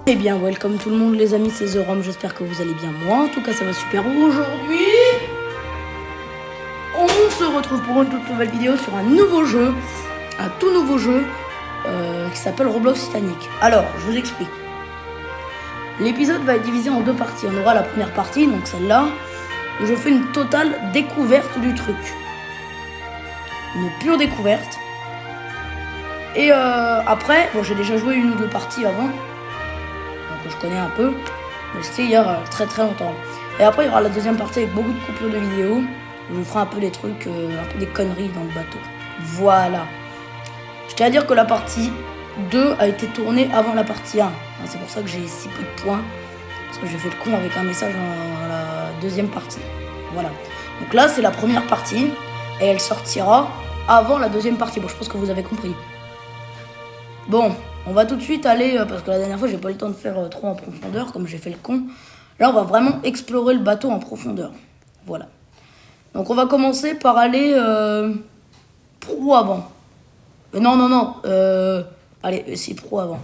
Eh bien, welcome tout le monde les amis, c'est The Rom, j'espère que vous allez bien. Moi, en tout cas, ça va super. Aujourd'hui, on se retrouve pour une toute nouvelle vidéo sur un nouveau jeu, un tout nouveau jeu qui s'appelle Roblox Titanic. Alors, je vous explique. L'épisode va être divisé en deux parties. On aura la première partie, donc celle-là, où je fais une totale découverte du truc. Une pure découverte. Et après, bon, j'ai déjà joué une ou deux parties avant. Que je connais un peu, mais c'était il y a très longtemps. Et après il y aura la deuxième partie avec beaucoup de coupures de vidéos où je ferai un peu des trucs, un peu des conneries dans le bateau. Voilà. Je tiens à dire que la partie 2 a été tournée avant la partie 1. C'est pour ça que j'ai si peu de points, parce que j'ai fait le con avec un message dans la deuxième partie. Voilà. Donc là c'est la première partie et elle sortira avant la deuxième partie. Bon, je pense que vous avez compris. Bon, on va tout de suite aller, parce que la dernière fois j'ai pas eu le temps de faire trop en profondeur, comme j'ai fait le con. Là on va vraiment explorer le bateau en profondeur. Voilà. Donc on va commencer par aller pro avant. Non. Allez, c'est pro avant.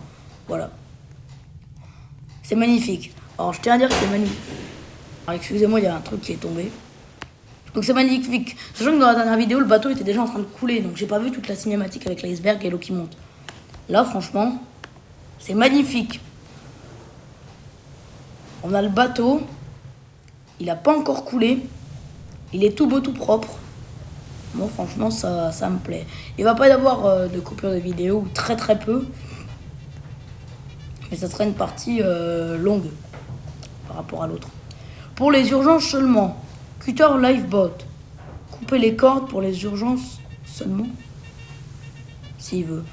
Voilà. C'est magnifique. Alors je tiens à dire que c'est magnifique. Alors excusez-moi, il y a un truc qui est tombé. Donc c'est magnifique. Sachant que dans la dernière vidéo, le bateau était déjà en train de couler. Donc j'ai pas vu toute la cinématique avec l'iceberg et l'eau qui monte. Là, franchement, c'est magnifique. On a le bateau. Il n'a pas encore coulé. Il est tout beau, tout propre. Moi, franchement, ça me plaît. Il va pas y avoir de coupure de vidéo, ou très peu. Mais ça sera une partie longue par rapport à l'autre. Pour les urgences seulement. Cutter Lifeboat. Couper les cordes pour les urgences seulement. S'il veut.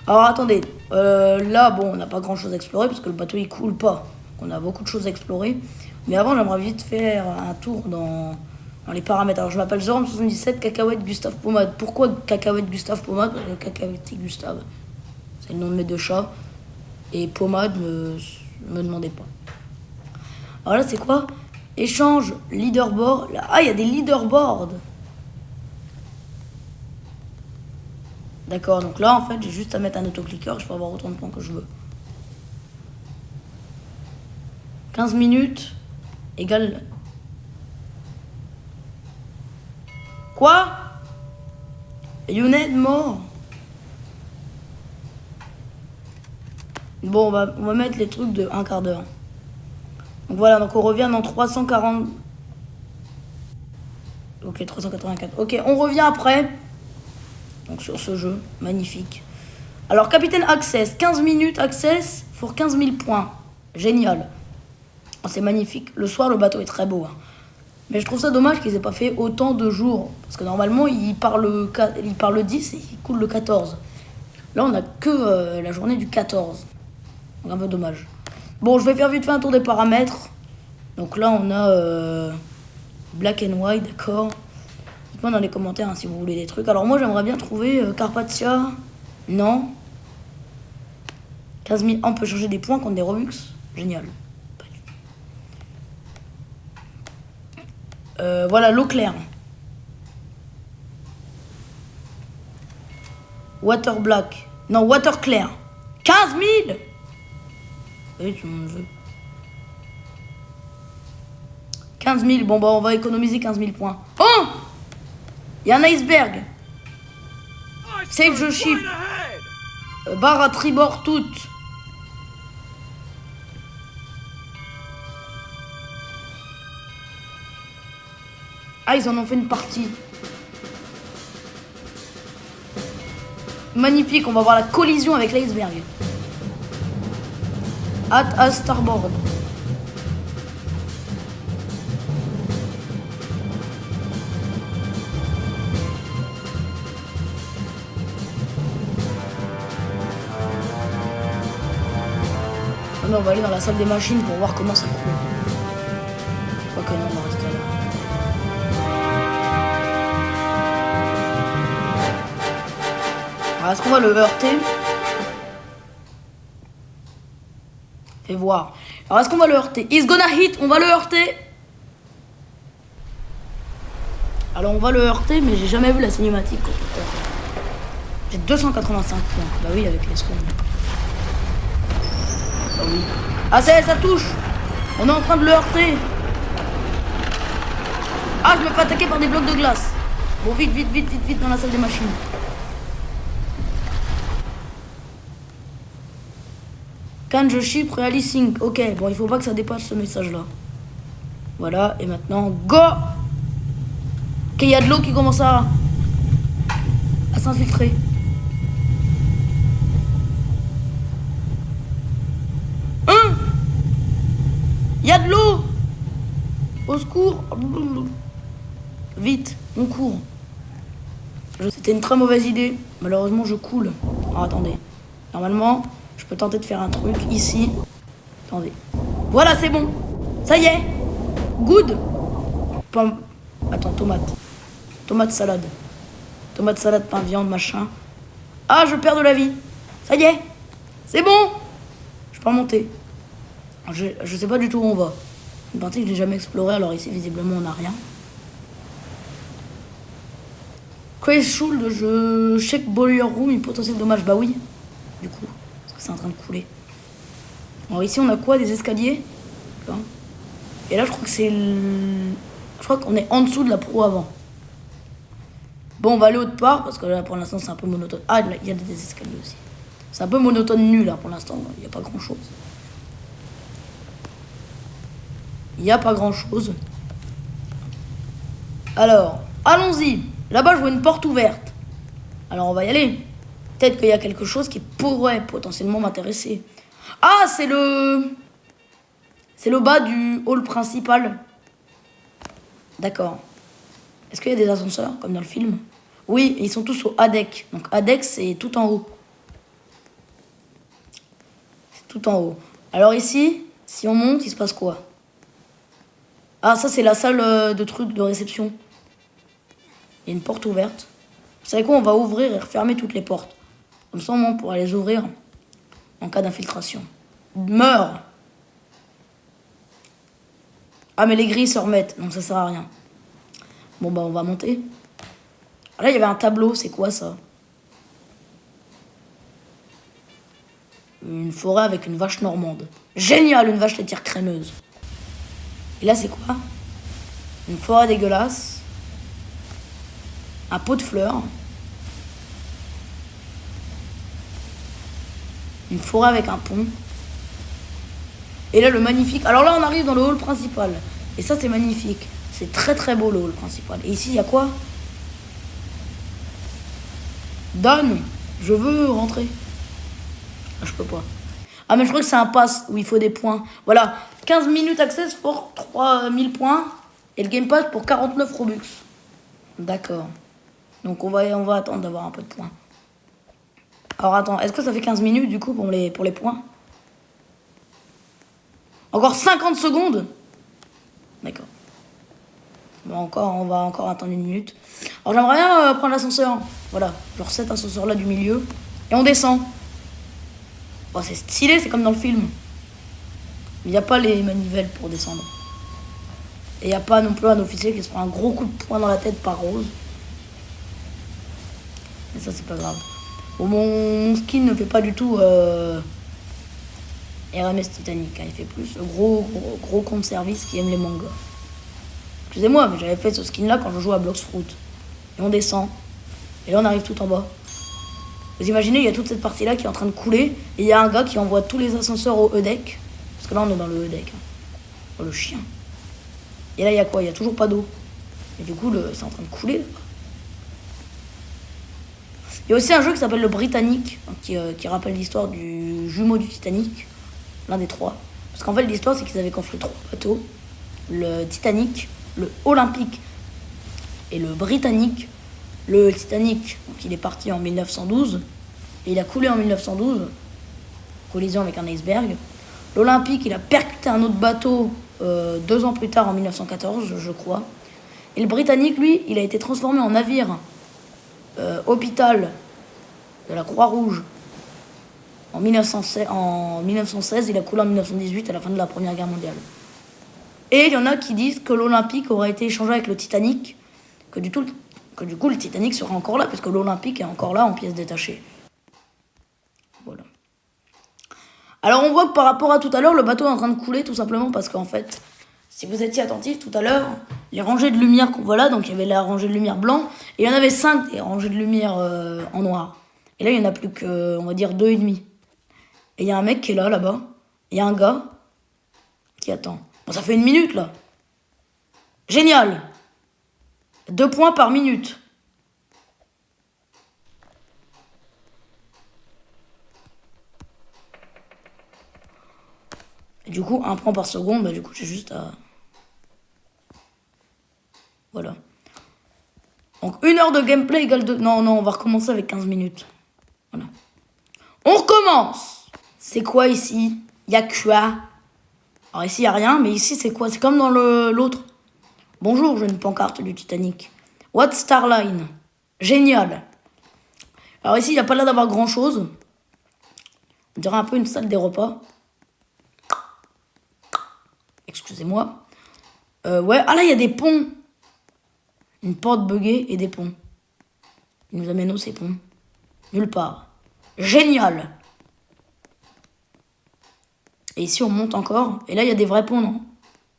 Alors attendez, là bon on n'a pas grand chose à explorer parce que le bateau il coule pas. On a beaucoup de choses à explorer. Mais avant j'aimerais vite faire un tour dans les paramètres. Alors je m'appelle Zoram77 Cacahuète Gustave Pommade. Pourquoi Cacahuète Gustave Pommade? Parce que Cacahuète c'est Gustave. C'est le nom de mes deux chats. Et Pommade me demandez pas. Alors là c'est quoi? Échange, leaderboard. Là, ah il y a des leaderboards. D'accord, donc là en fait j'ai juste à mettre un autoclicker et je peux avoir autant de points que je veux. 15 minutes égale... Quoi? You need more. Bon, on va mettre les trucs de un quart d'heure. Donc voilà, donc on revient dans 340... Ok, 384. Ok, on revient après. Donc sur ce jeu, magnifique. Alors Capitaine Access, 15 minutes Access pour 15 000 points. Génial. Oh, c'est magnifique. Le soir, le bateau est très beau. Hein. Mais je trouve ça dommage qu'ils aient pas fait autant de jours. Parce que normalement, il part le 10 et il coule le 14. Là, on a que la journée du 14. Donc un peu dommage. Bon, je vais faire vite fait un tour des paramètres. Donc là, on a Black and White, d'accord. Dites-moi dans les commentaires hein, si vous voulez des trucs. Alors moi j'aimerais bien trouver Carpathia. Non. 15 000. On peut changer des points contre des Robux. Génial. Voilà l'eau claire. Water black. Non, water clair. 15 000. Oui, tu m'en veux. 15 000. Bon bah on va économiser 15 000 points. Oh! Il y a un iceberg. Save the ship. Barre à tribord toute. Ah, ils en ont fait une partie. Magnifique, on va voir la collision avec l'iceberg. À starboard. Non, on va aller dans la salle des machines pour voir comment ça coule. Quoique non, on va rester là. Alors, est-ce qu'on va le heurter? Fais voir. Alors, est-ce qu'on va le heurter? He's gonna hit, on va le heurter. Alors, on va le heurter, mais j'ai jamais vu la cinématique. J'ai 285 points. Bah oui, avec les secondes. Ah oui. Ah ça touche. On est en train de le heurter. Ah, je me fais attaquer par des blocs de glace. Bon, vite dans la salle des machines. Can je ship really sync. Ok, bon, il faut pas que ça dépasse ce message-là. Voilà, et maintenant, go. Ok, il y a de l'eau qui commence à s'infiltrer. Hein? Il y a de l'eau. Au secours. Vite, on court. C'était une très mauvaise idée. Malheureusement, je coule. Alors, attendez. Normalement, je peux tenter de faire un truc ici. Attendez. Voilà, c'est bon. Ça y est. Good. Attends, tomate. Tomate salade. Tomate salade, pain, viande, machin. Ah, je perds de la vie. Ça y est. C'est bon. Je peux remonter. Je sais pas du tout où on va. Une partie que je n'ai jamais explorée, alors ici, visiblement, on n'a rien. Chris Schuld, je check boiler room, une potentiel dommage. Bah oui, du coup, parce que c'est en train de couler. Alors ici, on a quoi? Des escaliers. Et là, je crois que c'est je crois qu'on est en dessous de la proue avant. Bon, on va aller autre part, parce que là, pour l'instant, c'est un peu monotone. Ah, il y a des escaliers aussi. C'est un peu monotone nul, là, pour l'instant. Il n'y a pas grand-chose. Il n'y a pas grand-chose. Alors, allons-y. Là-bas, je vois une porte ouverte. Alors, on va y aller. Peut-être qu'il y a quelque chose qui pourrait potentiellement m'intéresser. Ah, c'est le bas du hall principal. D'accord. Est-ce qu'il y a des ascenseurs, comme dans le film? Oui, ils sont tous au A-deck. Donc, A-deck, c'est tout en haut. C'est tout en haut. Alors ici, si on monte, il se passe quoi? Ah, ça, c'est la salle de trucs de réception. Il y a une porte ouverte. Vous savez quoi? On va ouvrir et refermer toutes les portes. Comme ça, on pourra les ouvrir en cas d'infiltration. Meurs! Ah, mais les grilles se remettent, donc ça sert à rien. Bon, bah, on va monter. Ah, là, il y avait un tableau. C'est quoi, ça? Une forêt avec une vache normande. Génial, une vache laitière crémeuse. Et là, c'est quoi? Une forêt dégueulasse. Un pot de fleurs. Une forêt avec un pont. Et là, le magnifique... Alors là, on arrive dans le hall principal. Et ça, c'est magnifique. C'est très très beau, le hall principal. Et ici, il y a quoi? Dan, je veux rentrer. Ah, je peux pas. Ah, mais je crois que c'est un pass où il faut des points. Voilà. 15 minutes access pour 3000 points. Et le Game Pass pour 49 Robux. D'accord. Donc on va attendre d'avoir un peu de points. Alors attends, est-ce que ça fait 15 minutes du coup pour les points? Encore 50 secondes? D'accord. Bon, on va encore attendre une minute. Alors j'aimerais bien prendre l'ascenseur. Voilà, genre cet ascenseur-là du milieu. Et on descend. Bon, c'est stylé, c'est comme dans le film. Il n'y a pas les manivelles pour descendre. Et il n'y a pas non plus un officier qui se prend un gros coup de poing dans la tête par Rose. Mais ça, c'est pas grave. Bon, mon skin ne fait pas du tout RMS Titanic. Hein. Il fait plus gros compte service qui aime les mangas. Excusez-moi, mais j'avais fait ce skin-là quand je jouais à Blox Fruit. Et on descend. Et là, on arrive tout en bas. Vous imaginez, il y a toute cette partie-là qui est en train de couler. Et il y a un gars qui envoie tous les ascenseurs au E-deck. Parce que là, on est dans le E-deck. Hein. Oh, le chien. Et là, il y a quoi? Il n'y a toujours pas d'eau. Et du coup, c'est en train de couler. Là. Il y a aussi un jeu qui s'appelle le Britannique, qui rappelle l'histoire du jumeau du Titanic, l'un des trois. Parce qu'en fait, l'histoire, c'est qu'ils avaient construit 3 bateaux. Le Titanic, le Olympique et le Britannique. Le Titanic, donc il est parti en 1912, et il a coulé en 1912, collision avec un iceberg. L'Olympique, il a percuté un autre bateau 2 ans plus tard, en 1914, je crois. Et le Britannique, lui, il a été transformé en navire hôpital de la Croix-Rouge en 1916. Il a coulé en 1918 à la fin de la Première Guerre mondiale. Et il y en a qui disent que l'Olympique aurait été échangé avec le Titanic, que du coup le Titanic sera encore là, puisque l'Olympique est encore là en pièces détachées. Voilà. Alors on voit que par rapport à tout à l'heure, le bateau est en train de couler tout simplement parce qu'en fait, si vous étiez attentif tout à l'heure, les rangées de lumière qu'on voit là, donc il y avait la rangée de lumière blanc, et il y en avait 5 des rangées de lumière en noir. Et là, il n'y en a plus que, on va dire, 2,5. Et il y a un mec qui est là, là-bas. Il y a un gars qui attend. Bon, ça fait 1 minute, là. Génial. 2 points par minute. Et du coup, 1 point par seconde, bah du coup, j'ai juste à... Voilà. Donc, 1 heure de gameplay égale 2... Non, on va recommencer avec 15 minutes. Voilà. On recommence. C'est quoi ici? Il y a quoi? Alors ici, il n'y a rien, mais ici, c'est quoi? C'est comme dans l'autre. Bonjour, j'ai une pancarte du Titanic. What Starline? Génial. Alors ici, il n'y a pas l'air d'avoir grand-chose. On dirait un peu une salle des repas. Excusez-moi. Ouais, ah là, il y a des ponts. Une porte buggée et des ponts. Il nous amène où ces ponts? Nulle part. Génial. Et ici, on monte encore. Et là, il y a des vrais ponts, non?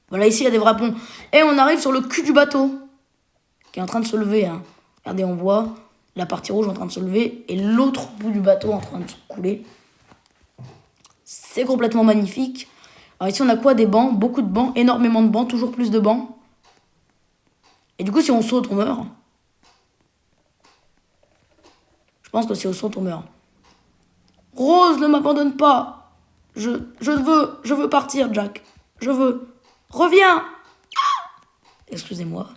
Voilà, ici, il y a des vrais ponts. Et on arrive sur le cul du bateau. Qui est en train de se lever. Hein. Regardez, on voit la partie rouge en train de se lever. Et l'autre bout du bateau en train de se couler. C'est complètement magnifique. Alors ici, on a quoi? Des bancs. Beaucoup de bancs. Énormément de bancs. Toujours plus de bancs. Et du coup, si on saute, on meurt. Je pense que si on saute, on meurt. Rose, ne m'abandonne pas. Je veux partir, Jack. Je veux. Reviens. Excusez-moi.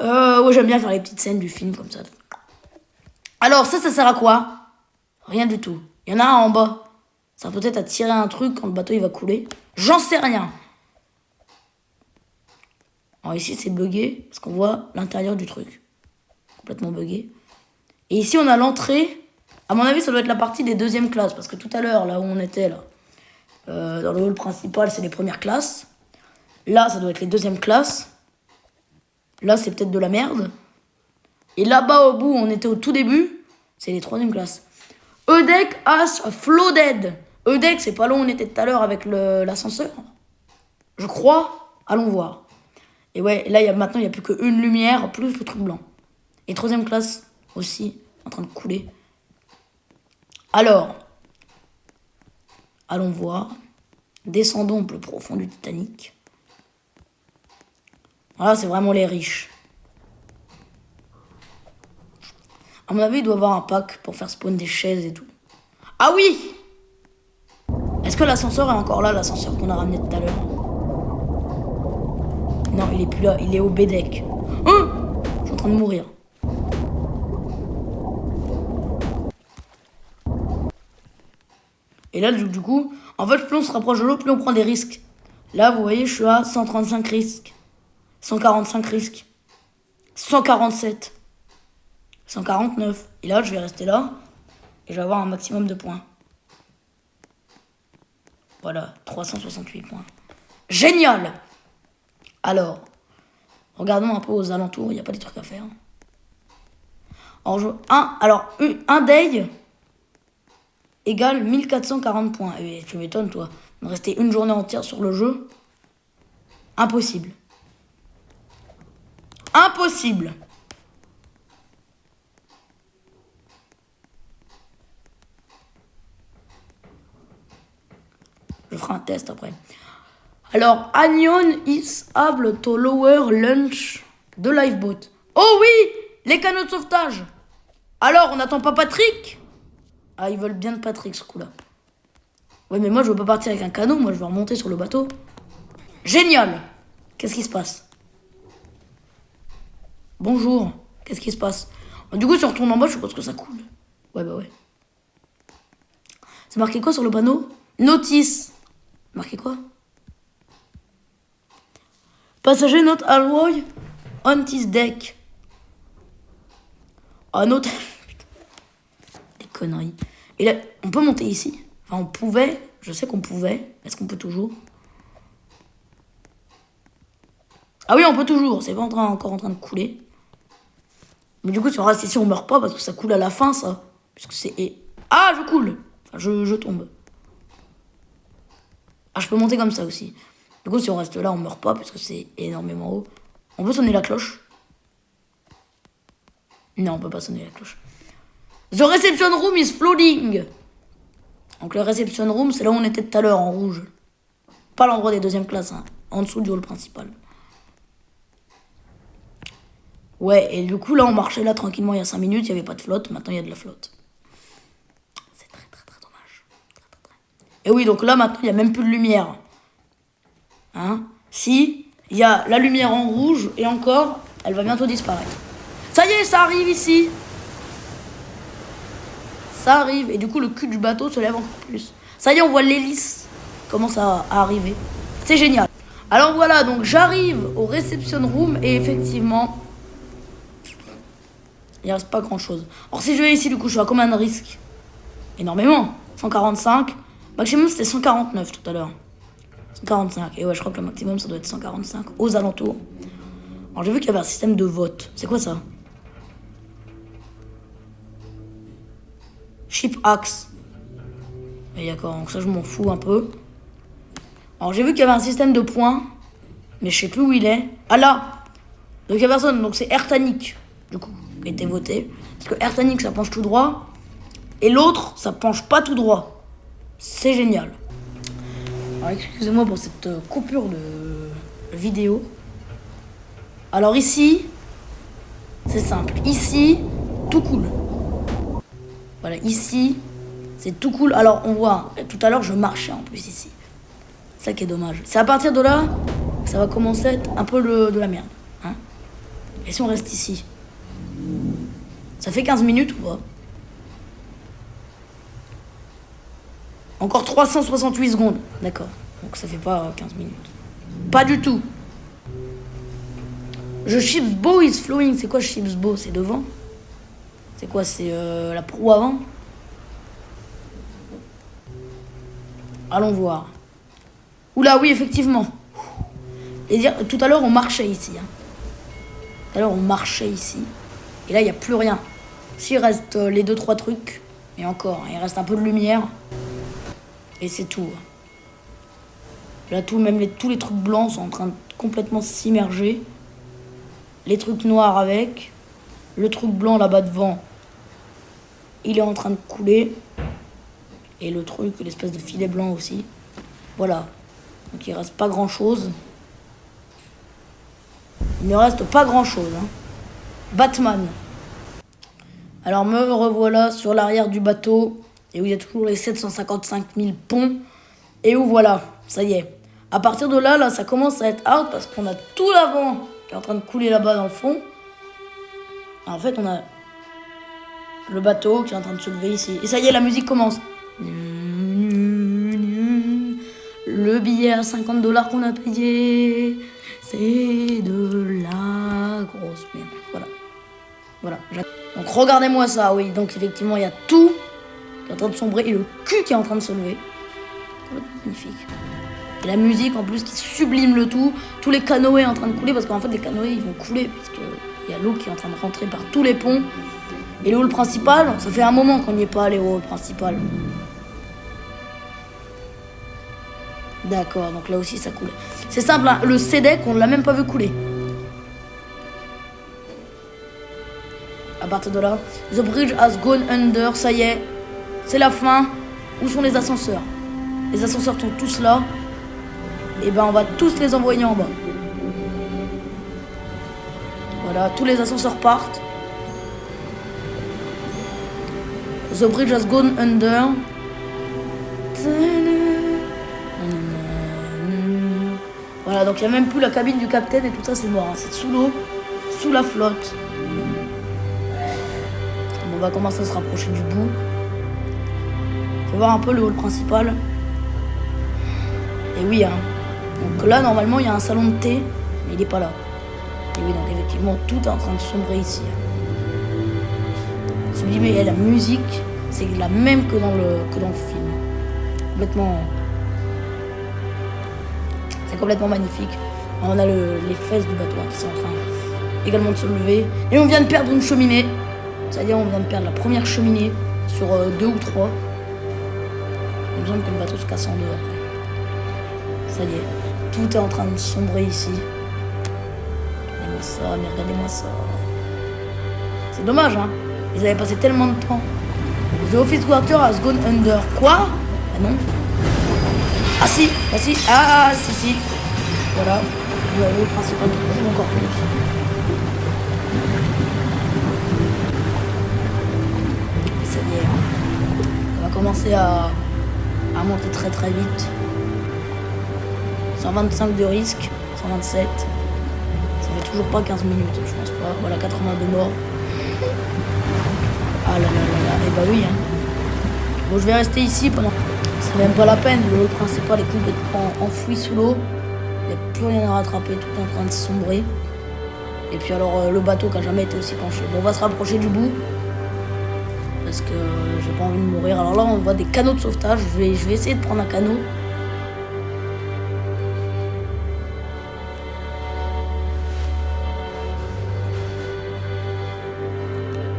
Ouais, j'aime bien faire les petites scènes du film comme ça. Alors, ça sert à quoi? Rien du tout. Il y en a un en bas. Ça peut être à tirer un truc quand le bateau il va couler. J'en sais rien. Alors ici, c'est bugué parce qu'on voit l'intérieur du truc. Complètement bugué. Et ici, on a l'entrée. À mon avis, ça doit être la partie des 2e classes. Parce que tout à l'heure, là où on était, là, dans le hall principal, c'est les premières classes. Là, ça doit être les 2e classes. Là, c'est peut-être de la merde. Et là-bas, au bout, on était au tout début. C'est les 3e classes. Edeck has flooded. Edeck, c'est pas là où on était tout à l'heure avec l'ascenseur. Je crois. Allons voir. Et ouais, là, maintenant, il n'y a plus qu'une lumière, plus le truc blanc. Et 3e classe aussi, en train de couler. Alors, allons voir. Descendons au plus profond du Titanic. Voilà, c'est vraiment les riches. À mon avis, il doit y avoir un pack pour faire spawn des chaises et tout. Ah oui! Est-ce que l'ascenseur est encore là, l'ascenseur qu'on a ramené tout à l'heure? Non, il est plus là, il est au B-deck. Hein? Je suis en train de mourir. Et là, du coup, en fait, plus on se rapproche de l'eau, plus on prend des risques. Là, vous voyez, je suis à 135 risques. 145 risques. 147. 149. Et là, je vais rester là. Et je vais avoir un maximum de points. Voilà, 368 points. Génial! Alors, regardons un peu aux alentours. Il n'y a pas des trucs à faire. Alors, un day égale 1440 points. Et tu m'étonnes, toi. De rester une journée entière sur le jeu. Impossible. Impossible. Je ferai un test après. Alors, Anion is able to lower launch de lifeboat. Oh oui! Les canaux de sauvetage. Alors, on n'attend pas Patrick? Ah, ils veulent bien de Patrick, ce coup-là. Ouais, mais moi, je veux pas partir avec un canot. Moi, je veux remonter sur le bateau. Génial! Qu'est-ce qui se passe? Bonjour. Qu'est-ce qui se passe? Du coup, si on retourne en bas, je suppose que ça coule. Ouais, bah ouais. C'est marqué quoi sur le panneau? Notice. Marqué quoi? Passager not allowed on this deck. Ah, note. Putain. Des conneries. Et là, on peut monter ici? Enfin, on pouvait. Je sais qu'on pouvait. Est-ce qu'on peut toujours? Ah oui, on peut toujours. C'est pas encore en train de couler. Mais du coup, si on reste ici, on meurt pas parce que ça coule à la fin, ça. Puisque c'est... Ah, je coule. Enfin, je tombe. Ah, je peux monter comme ça aussi. Du coup, si on reste là, on meurt pas parce que c'est énormément haut. On peut sonner la cloche? Non, on peut pas sonner la cloche. The reception room is flooding. Donc le reception room, c'est là où on était tout à l'heure, en rouge. Pas l'endroit des deuxièmes classes, hein. En dessous du hall principal. Ouais, et du coup, là, on marchait là tranquillement il y a 5 minutes, il n'y avait pas de flotte. Maintenant, il y a de la flotte. C'est très, très, très dommage. Très, très, très. Et oui, donc là, maintenant, il n'y a même plus de lumière. Hein? Si, il y a la lumière en rouge, et encore, elle va bientôt disparaître. Ça y est, ça arrive ici. Ça arrive, et du coup, le cul du bateau se lève encore plus. Ça y est, on voit l'hélice commence à arriver. C'est génial. Alors voilà, donc j'arrive au reception room, et effectivement... il reste pas grand chose. Alors si je vais ici, du coup, je suis à combien de risques? Énormément. 145. Maximum, c'était 149 tout à l'heure. 145. Et ouais, je crois que le maximum, ça doit être 145 aux alentours. Alors j'ai vu qu'il y avait un système de vote. C'est quoi ça? Ship Axe. Et d'accord, donc ça, je m'en fous un peu. Alors j'ai vu qu'il y avait un système de points. Mais je sais plus où il est. Ah là! Donc il y a personne. Donc c'est Airtanic, du coup, qui a été voté. Parce que Airtanic, ça penche tout droit. Et l'autre, ça penche pas tout droit. C'est génial. Alors excusez-moi pour cette coupure de vidéo. Alors ici, c'est simple. Ici, tout coule. Voilà, ici, c'est tout cool. Alors on voit, tout à l'heure, je marchais en plus ici. C'est ça qui est dommage. C'est à partir de là que ça va commencer à être un peu de la merde. Hein? Et si on reste ici? Ça fait 15 minutes ou pas? Encore 368 secondes. D'accord. Donc ça fait pas 15 minutes. Pas du tout. The ship's bow is flowing. C'est quoi ship's bow? C'est devant? C'est quoi? C'est la proue avant? Allons voir. Oula, oui, effectivement. Et dire, tout à l'heure, on marchait ici. Hein. Tout à l'heure, on marchait ici. Et là, il n'y a plus rien. S'il reste les 2-3 trucs. Et encore, il reste un peu de lumière. Et c'est tout. Là, tous les trucs blancs sont en train de complètement s'immerger. Les trucs noirs avec. Le truc blanc là-bas devant, il est en train de couler. Et le truc, l'espèce de filet blanc aussi. Voilà. Donc il reste pas grand-chose. Il ne reste pas grand-chose. Hein. Batman. Alors me revoilà sur l'arrière du bateau. Et où il y a toujours les 755 000 ponts. Et où voilà, ça y est. À partir de là, ça commence à être hard parce qu'on a tout l'avant qui est en train de couler là-bas dans le fond. En fait, on a le bateau qui est en train de se lever ici. Et ça y est, la musique commence. Le billet à 50 $ qu'on a payé, c'est de la grosse merde. Voilà. Voilà. Donc regardez-moi ça, oui. Donc effectivement, il y a tout qui est en train de sombrer et le cul qui est en train de se lever. Magnifique. Et la musique en plus qui sublime le tout. Tous les canoës en train de couler parce qu'en fait les canoës ils vont couler puisque il y a l'eau qui est en train de rentrer par tous les ponts. Et le hall principal, ça fait un moment qu'on n'y est pas allé au hall principal. D'accord, donc là aussi ça coule. C'est simple, hein, le C-Deck, on ne l'a même pas vu couler. À partir de là, the bridge has gone under, ça y est, c'est la fin. Où sont les ascenseurs? Les ascenseurs sont tous là. Et ben on va tous les envoyer en bas. Voilà, tous les ascenseurs partent. The bridge has gone under. Voilà, donc il n'y a même plus la cabine du capitaine et tout ça, c'est mort. Hein. C'est sous l'eau, sous la flotte. On va commencer à se rapprocher du bout. On va voir un peu le hall principal. Et oui, hein. Donc là, normalement, il y a un salon de thé, mais il n'est pas là. Et oui, donc effectivement, tout est en train de sombrer ici. Sublimé, et la musique, c'est la même que dans le film. Complètement... C'est complètement magnifique. On a les fesses du bateau qui sont en train également de se lever. Et on vient de perdre une cheminée. C'est-à-dire on vient de perdre la première cheminée sur 2 ou 3. Il me semble que le bateau se casse en deux après. Ça y est, tout est en train de sombrer ici. Regardez-moi ça, mais regardez-moi ça. C'est dommage, hein. Ils avaient passé tellement de temps. The office quarter has gone under. Quoi? Ah non. Ah si, ah si, ah si. Voilà. Le principal du projet, encore plus. Et ça y est. On va commencer à monter très très vite. 125 de risque, 127. Ça fait toujours pas 15 minutes, je pense pas. Voilà, 82 morts. Ah là là là là, et bah oui, hein. Bon, je vais rester ici pendant... C'est même pas la peine, le hall principal est complètement enfoui sous l'eau. Il n'y a plus rien à rattraper, tout est en train de sombrer. Et puis alors, le bateau qui a jamais été aussi penché. Bon, on va se rapprocher du bout. Parce que j'ai pas envie de mourir. Alors là, on voit des canaux de sauvetage. Je vais essayer de prendre un canot.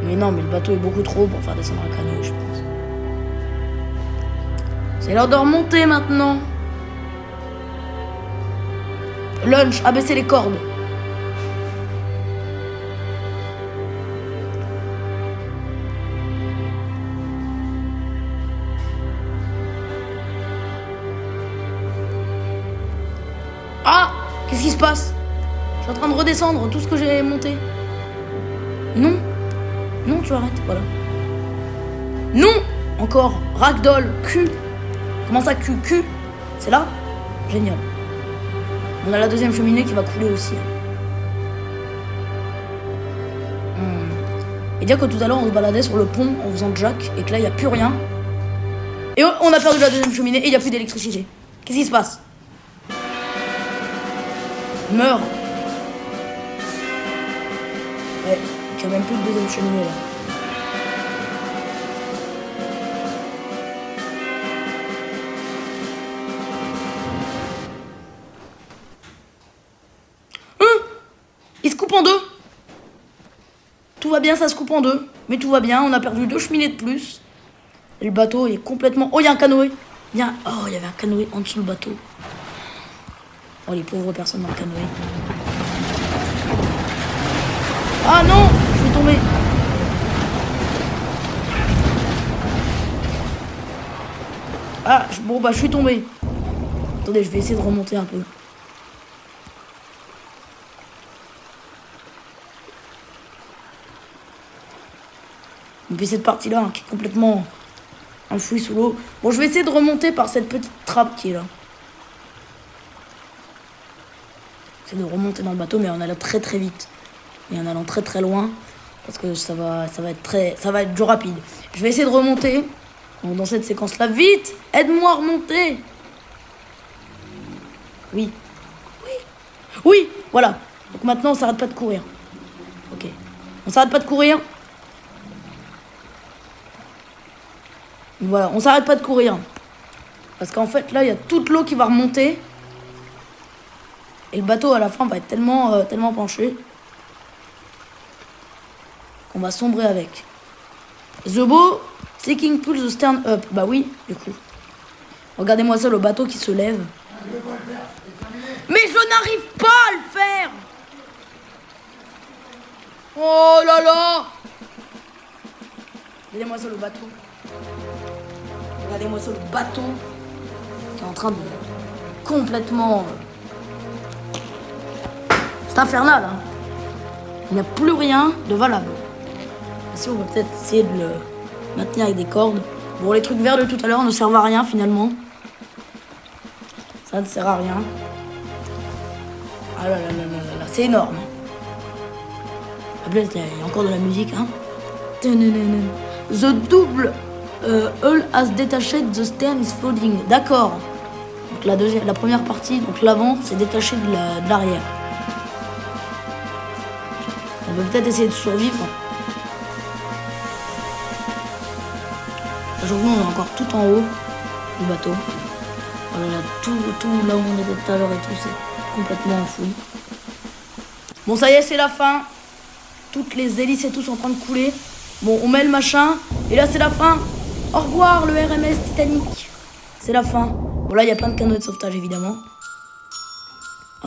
Mais non, mais le bateau est beaucoup trop haut pour faire descendre un canot, je pense. C'est l'heure de remonter maintenant. Lunch, abaisser les cordes. Ah! Qu'est-ce qui se passe? Je suis en train de redescendre tout ce que j'ai monté. Non. Non, tu arrêtes, voilà. Non! Encore. Ragdoll, cul. Comment ça, cul? C'est là? Génial. On a la deuxième cheminée qui va couler aussi. Et dire que tout à l'heure, on se baladait sur le pont en faisant jack et que là, il n'y a plus rien. Et on a perdu la deuxième cheminée et il n'y a plus d'électricité. Qu'est-ce qui se passe? Meurs. Ouais, il n'y a même plus de deuxième cheminée là. Il se coupe en deux. Tout va bien, ça se coupe en deux. Mais tout va bien, on a perdu 2 cheminées de plus. Et le bateau est complètement... Oh, il y a un canoë. Oh, il y avait un canoë en dessous le bateau. Oh, les pauvres personnes dans le canoë. Ah non, je vais tomber. Bon, bah, je suis tombé. Attendez, je vais essayer de remonter un peu. Et puis cette partie-là, hein, qui est complètement enfouie sous l'eau. Bon, je vais essayer de remonter par cette petite trappe qui est là. C'est de remonter dans le bateau, mais en allant très très vite. Et en allant très très loin. Parce que ça va être du rapide. Je vais essayer de remonter. Donc, dans cette séquence-là, vite! Aide-moi à remonter! Oui. Oui, voilà. Donc maintenant, on s'arrête pas de courir. Ok. On s'arrête pas de courir. Voilà, on s'arrête pas de courir. Parce qu'en fait, là, il y a toute l'eau qui va remonter. Et le bateau, à la fin, va être tellement penché qu'on va sombrer avec. The bow, seeking pull the stern up. Bah oui, du coup. Regardez-moi ça, le bateau qui se lève. Mais je n'arrive pas à le faire! Oh là là! Regardez-moi ça, le bateau. Regardez-moi ça, le bateau qui est en train de complètement... C'est infernal, hein. Il n'y a plus rien de valable. Si on va peut-être essayer de le maintenir avec des cordes. Bon, les trucs verts de tout à l'heure ne servent à rien, finalement. Ça ne sert à rien. Ah là là là là là, c'est énorme. Après, il y a encore de la musique, hein. The double hull has detached, the stern is floating. D'accord. Donc la première partie, donc l'avant, c'est détaché de l'arrière. On peut peut-être essayer de survivre. Aujourd'hui, on est encore tout en haut du bateau. Voilà, là, tout là où on était tout à l'heure et tout, c'est complètement enfoui. Bon, ça y est, c'est la fin. Toutes les hélices et tout sont en train de couler. Bon, on met le machin. Et là, c'est la fin. Au revoir, le RMS Titanic. C'est la fin. Bon, là, il y a plein de canots de sauvetage, évidemment.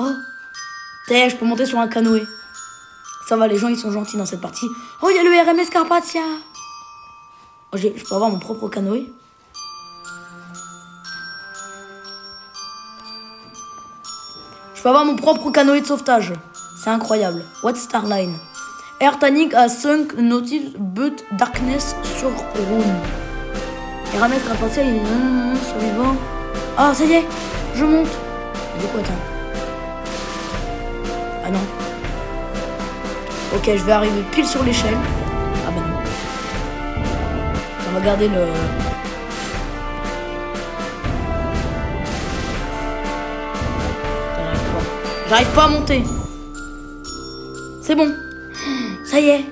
Oh, je peux monter sur un canoë. Ça va, les gens ils sont gentils dans cette partie. Oh, il y a le RMS Carpathia. Oh, je peux avoir mon propre canoë. Je peux avoir mon propre canoë de sauvetage. C'est incroyable. What Starline? Air Titanic a sunk notice but darkness sur room. RMS Carpathia, il est survivant. Ah, ça y est, je monte. De quoi, attends? Ah non. Ok, je vais arriver pile sur l'échelle. Ah bah non. On va garder le... J'arrive pas à monter. C'est bon. Ça y est.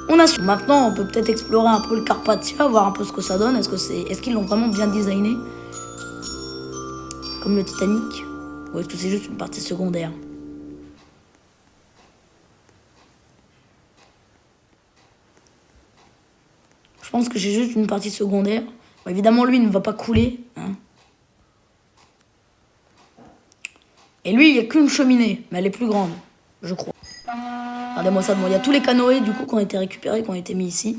On a su. Maintenant, on peut peut-être explorer un peu le Carpathia, voir un peu ce que ça donne. Est-ce qu'ils l'ont vraiment bien designé? Comme le Titanic? Ou est-ce que c'est juste une partie secondaire? Je pense que c'est juste une partie secondaire. Bon, évidemment, lui, il ne va pas couler. Hein. Et lui, il n'y a qu'une cheminée, mais elle est plus grande, je crois. Regardez-moi ça. Bon, il y a tous les canoës, du coup, qui ont été récupérés, qui ont été mis ici.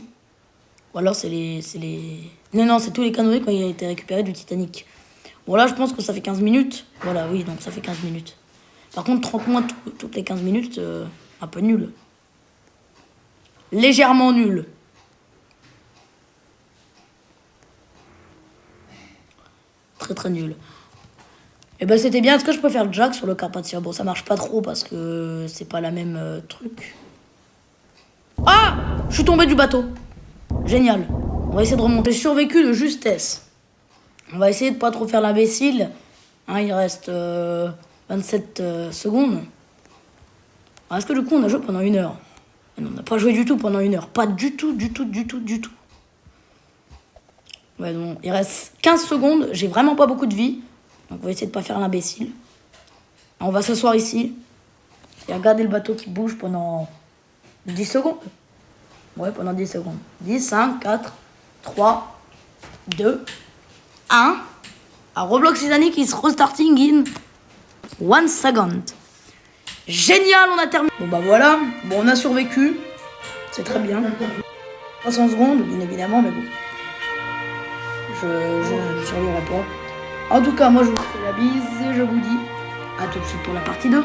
Ou alors, c'est les... Non, c'est tous les canoës qui ont été récupérés du Titanic. Bon, là, je pense que ça fait 15 minutes. Voilà, oui, donc ça fait 15 minutes. Par contre, 30 mois toutes les 15 minutes, un peu nul. Légèrement nul. Très, très nul. Et ben, c'était bien. Est-ce que je peux faire le jack sur le Carpathia? Bon, ça marche pas trop parce que c'est pas la même truc. Ah! Je suis tombé du bateau. Génial. On va essayer de remonter. Survécu de justesse. On va essayer de pas trop faire l'imbécile. Hein, il reste 27 secondes. Alors, est-ce que du coup on a joué pendant 1 heure? Non, on n'a pas joué du tout pendant 1 heure. Pas du tout. Ouais, donc, il reste 15 secondes. J'ai vraiment pas beaucoup de vie. Donc on va essayer de pas faire l'imbécile. On va s'asseoir ici. Et regarder le bateau qui bouge pendant 10 secondes. Ouais, pendant 10 secondes. 10, 5, 4, 3, 2, 1. À Roblox Titanic is restarting in 1 second. Génial, on a terminé. Bon bah voilà, bon on a survécu. C'est très bien. 300 secondes, bien évidemment, mais bon. Je ne survivrai pas. En tout cas, moi je vous fais la bise et je vous dis à tout de suite pour la partie 2.